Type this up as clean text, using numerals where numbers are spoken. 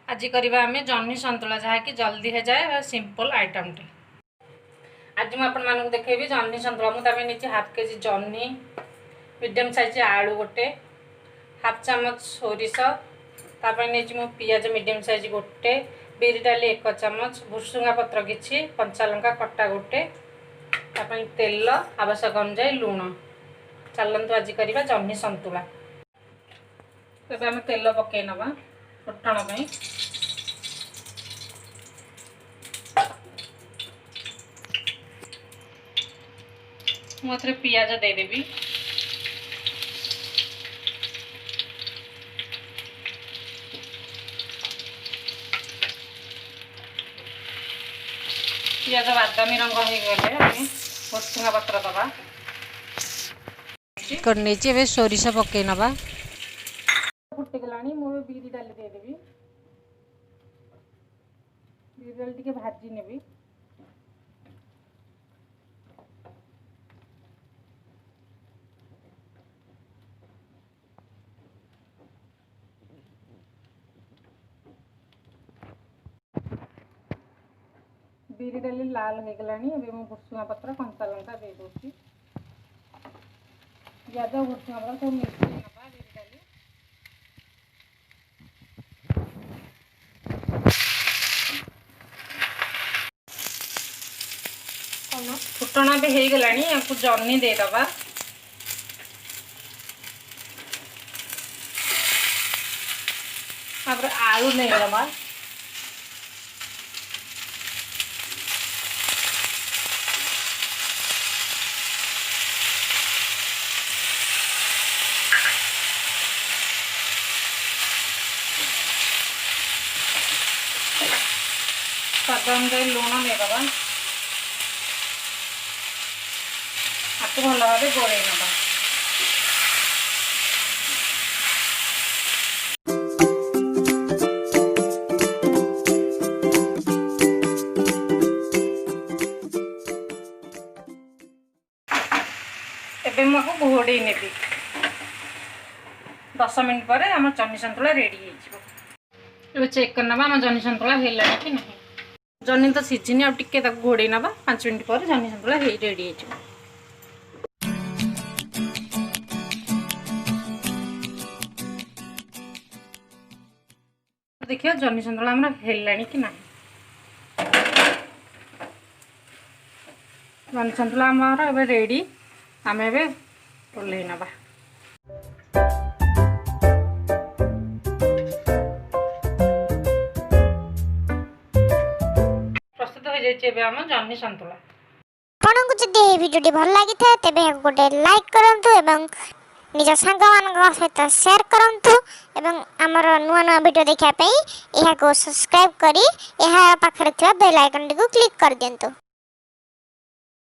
आज करवा आम जह्नी सतुला जहाँकि जल्दी हो जाए और सिंपल आइटम टे। आज मुझे देखेबी जह्नी सतुला। मुझे नीचे हाफ केजी जह्नी, मीडियम साइज आलू गोटे, हाफ चामच सोरिष, नहीं पियाज मीडियम साइज गोटे, बिरी डाली 1 चामच, भुसुंगा पत्र किछि, कंचा लंका कटा गोटे, तेल आवश्यक अनुसार लुण। चलतु आज करवा जह्नी सतुला। तेज आम तेल पकई नवा फुटण पाई। मुझे पियाज देदेवी, पियाज बादामी रंग हो गले भुसुंगा पत्र दबा नीचे सोरिष पकई नवा। फुटिगला मुझे बिरी डाली देदेवी, बिरी डाली टे भाजी नेबी। बिरी डाली लाल हो गला। भुसुंगा पत्र कंचा लंका दे दूसरी, पियाज भुसुंगा पत्र सब मिक्स नवा। बिरी डाली फुटना भी हो गला। आपको जह्नी देदबा, आलू नहीं दबा। स्वाद अनुसार लुण देदबा। आपको भल भाव गोल नवा। एबे मुझे घोड़े नेबी 10 मिनट पर आम जह्नी सतुला रेडी हो। चेक करना आम जह्नी सतुला है कि नहीं। जह्नी तो सीझिनी आ टिके घोड़े नवा। 5 मिनट पर जह्नी सतुला रेडी हो। देखिए जह्नी सतुला है कि नहीं। जह्नी सतुला आम रेडी। आम ओल्हे नवा। प्रस्तुत हो जाए आम जह्नी सतुला। आपको जदि वीडियो भल लगी था तेबे गोटे लाइक करंतु एवं निज सांग मान सहित शेयर करंतु एवं आमर नुआ नुआ वीडियो देखा सब्सक्राइब करी पाखरे बेल आइकन को क्लिक कर दियंतु।